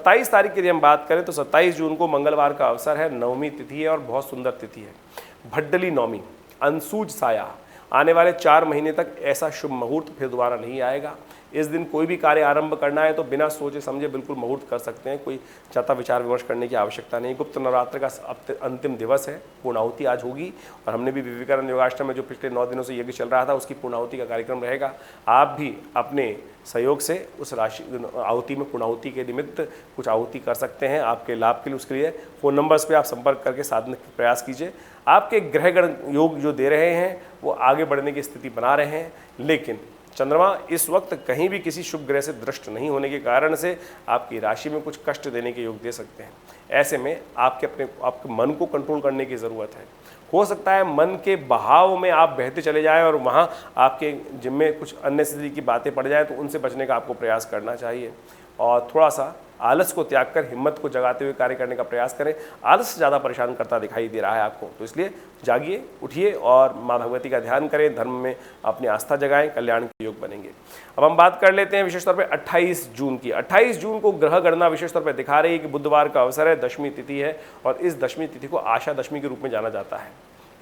27 तारीख की यदि हम बात करें तो 27 जून को मंगलवार का अवसर है, नवमी तिथि है और बहुत सुंदर तिथि है, भड्डली नवमी, अनसूज साया। आने वाले 4 महीने तक ऐसा शुभ मुहूर्त फिर दोबारा नहीं आएगा। इस दिन कोई भी कार्य आरंभ करना है तो बिना सोचे समझे बिल्कुल मुहूर्त कर सकते हैं, कोई ज़्यादा विचार विमर्श करने की आवश्यकता नहीं। गुप्त नवरात्र का अंतिम दिवस है, पूर्णाहुति आज होगी और हमने भी विवेकानंद योगाश्रम में जो पिछले 9 दिनों से यज्ञ चल रहा था उसकी पूर्णाहुति का कार्यक्रम रहेगा। आप भी अपने सहयोग से उस राशि आहुति में पूर्णाहुति के निमित्त कुछ आहुति कर सकते हैं आपके लाभ के लिए। उसके लिए फ़ोन नंबर्स पे आप संपर्क करके साधने का प्रयास कीजिए। आपके ग्रहगण योग जो दे रहे हैं वो आगे बढ़ने की स्थिति बना रहे हैं, लेकिन चंद्रमा इस वक्त कहीं भी किसी शुभ ग्रह से दृष्ट नहीं होने के कारण से आपकी राशि में कुछ कष्ट देने के योग दे सकते हैं। ऐसे में आपके मन को कंट्रोल करने की ज़रूरत है। हो सकता है मन के बहाव में आप बहते चले जाएं और वहाँ आपके जिम्मे कुछ अननेसेसरी की बातें पड़ जाए, तो उनसे बचने का आपको प्रयास करना चाहिए और थोड़ा सा आलस को त्याग कर हिम्मत को जगाते हुए कार्य करने का प्रयास करें। आलस ज़्यादा परेशान करता दिखाई दे रहा है आपको, तो इसलिए जागिए, उठिए और माँ भगवती का ध्यान करें, धर्म में अपनी आस्था जगाएं, कल्याण के योग बनेंगे। अब हम बात कर लेते हैं विशेष तौर पे 28 जून की। 28 जून को ग्रह गणना विशेष तौर पे दिखा रही है कि बुधवार का अवसर है, दशमी तिथि है और इस दशमी तिथि को आशा दशमी के रूप में जाना जाता है।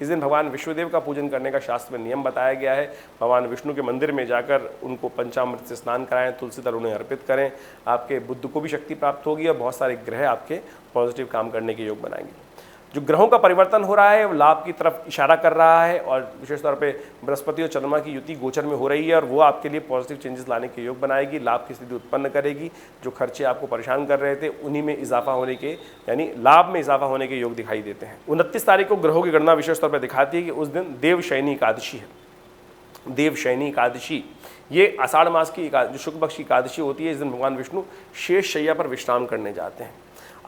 इस दिन भगवान विष्णुदेव का पूजन करने का शास्त्र में नियम बताया गया है। भगवान विष्णु के मंदिर में जाकर उनको पंचामृत से स्नान कराएं, तुलसी दल उन्हें अर्पित करें। आपके बुद्ध को भी शक्ति प्राप्त होगी और बहुत सारे ग्रह आपके पॉजिटिव काम करने के योग बनाएंगे। जो ग्रहों का परिवर्तन हो रहा है वो लाभ की तरफ इशारा कर रहा है और विशेष तौर पे बृहस्पति और चंद्रमा की युति गोचर में हो रही है और वो आपके लिए पॉजिटिव चेंजेस लाने के योग बनाएगी, लाभ की स्थिति उत्पन्न करेगी। जो खर्चे आपको परेशान कर रहे थे उन्हीं में इजाफा होने के, यानी लाभ में इजाफा होने के योग दिखाई देते हैं। 29 तारीख को ग्रहों की गणना विशेष तौर पर दिखाती है कि उस दिन देवशयनी एकादशी है। देवशयनी एकादशी ये आषाढ़ मास की जो शुक्ल पक्ष की एकादशी होती है। इस दिन भगवान विष्णु शेष शैया पर विश्राम करने जाते हैं।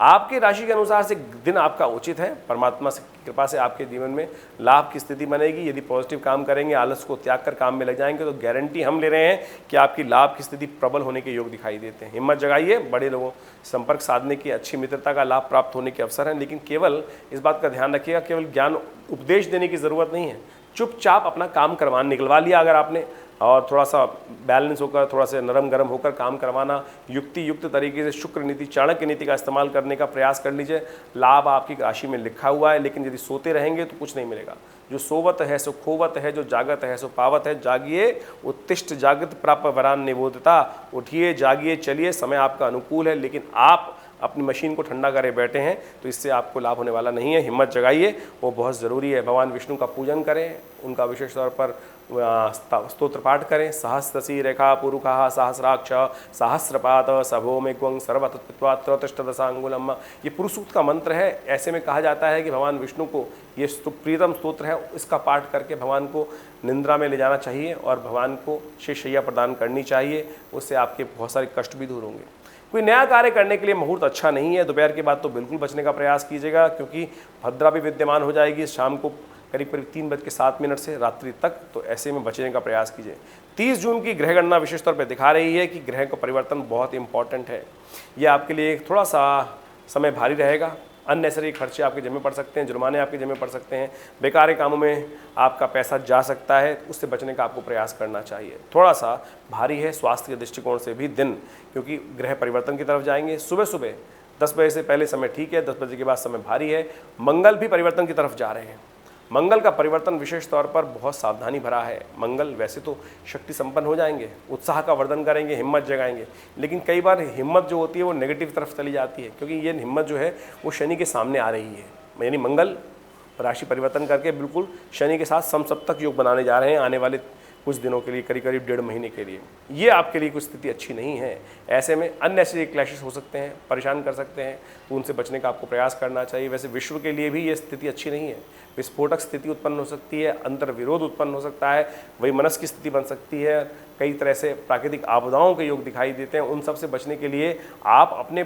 आपके राशि के अनुसार से दिन आपका उचित है। परमात्मा की कृपा से आपके जीवन में लाभ की स्थिति बनेगी। यदि पॉजिटिव काम करेंगे, आलस को त्याग कर काम में लग जाएंगे तो गारंटी हम ले रहे हैं कि आपकी लाभ की स्थिति प्रबल होने के योग दिखाई देते हैं। हिम्मत जगाइए, बड़े लोगों संपर्क साधने की, अच्छी मित्रता का लाभ प्राप्त होने के अवसर हैं, लेकिन केवल इस बात का ध्यान रखिएगा, केवल ज्ञान उपदेश देने की ज़रूरत नहीं है। चुपचाप अपना काम करवाना निकलवा लिया अगर आपने, और थोड़ा सा बैलेंस होकर, थोड़ा सा नरम गरम होकर काम करवाना, युक्ति युक्त तरीके से शुक्र नीति, चाणक्य नीति का इस्तेमाल करने का प्रयास कर लीजिए। लाभ आपकी राशि में लिखा हुआ है, लेकिन यदि सोते रहेंगे तो कुछ नहीं मिलेगा। जो सोवत है सो खोवत है, जो जागत है सो पावत है। जागिए, उत्तिष्ठ जागृत प्राप्त वरान निबोधता। उठिए, जागिए, चलिए, समय आपका अनुकूल है, लेकिन आप अपनी मशीन को ठंडा करे बैठे हैं तो इससे आपको लाभ होने वाला नहीं है। हिम्मत जगाइए, वो बहुत ज़रूरी है। भगवान विष्णु का पूजन करें, उनका विशेष तौर पर स्तोत्र पाठ करें। सहस्रसी रेखा पुरुखा सहस्राक्ष सहस्रपात सभो में ग्वं सर्वतत्वात्रतिष्ठदशांगुलम, ये पुरुष सूक्त का मंत्र है। ऐसे में कहा जाता है कि भगवान विष्णु को ये प्रीतम स्तोत्र है, इसका पाठ करके भगवान को निंद्रा में ले जाना चाहिए और भगवान को शेषशैया प्रदान करनी चाहिए। उससे आपके बहुत सारे कष्ट भी दूर होंगे। कोई नया कार्य करने के लिए मुहूर्त अच्छा नहीं है। दोपहर के बाद तो बिल्कुल बचने का प्रयास कीजिएगा, क्योंकि भद्रा भी विद्यमान हो जाएगी शाम को करीब 3:07 से रात्रि तक, तो ऐसे में बचने का प्रयास कीजिए। 30 जून की ग्रह गणना विशेष तौर पर दिखा रही है कि ग्रह का परिवर्तन बहुत इंपॉर्टेंट है। ये आपके लिए थोड़ा सा समय भारी रहेगा। अननेसरी खर्चे आपके जिम्मे पड़ सकते हैं, जुर्माने आपके जिम्मे पड़ सकते हैं, बेकार कामों में आपका पैसा जा सकता है, उससे बचने का आपको प्रयास करना चाहिए। थोड़ा सा भारी है स्वास्थ्य के दृष्टिकोण से भी दिन, क्योंकि ग्रह परिवर्तन की तरफ जाएंगे। सुबह सुबह 10 बजे से पहले समय ठीक है, 10 बजे के बाद समय भारी है। मंगल भी परिवर्तन की तरफ जा रहे हैं। मंगल का परिवर्तन विशेष तौर पर बहुत सावधानी भरा है। मंगल वैसे तो शक्ति संपन्न हो जाएंगे, उत्साह का वर्धन करेंगे, हिम्मत जगाएंगे, लेकिन कई बार हिम्मत जो होती है वो नेगेटिव तरफ चली जाती है, क्योंकि ये हिम्मत जो है वो शनि के सामने आ रही है। यानी मंगल राशि परिवर्तन करके बिल्कुल शनि के साथ समसप्तक योग बनाने जा रहे हैं आने वाले कुछ दिनों के लिए, करीब 1.5 महीने के लिए। ये आपके लिए कुछ स्थिति अच्छी नहीं है। ऐसे में अननेसेसरी क्लैशेस हो सकते हैं, परेशान कर सकते हैं, तो उनसे बचने का आपको प्रयास करना चाहिए। वैसे विश्व के लिए भी ये स्थिति अच्छी नहीं है। विस्फोटक स्थिति उत्पन्न हो सकती है, अंतर विरोध उत्पन्न हो सकता है, वही मनस की स्थिति बन सकती है, कई तरह से प्राकृतिक आपदाओं के योग दिखाई देते हैं। उन सब से बचने के लिए आप अपने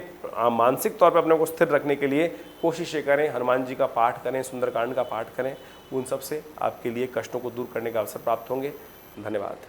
मानसिक तौर पर अपने को स्थिर रखने के लिए कोशिशें करें। हनुमान जी का पाठ करें, सुंदरकांड का पाठ करें, उन सब से आपके लिए कष्टों को दूर करने का अवसर प्राप्त होंगे। धन्यवाद।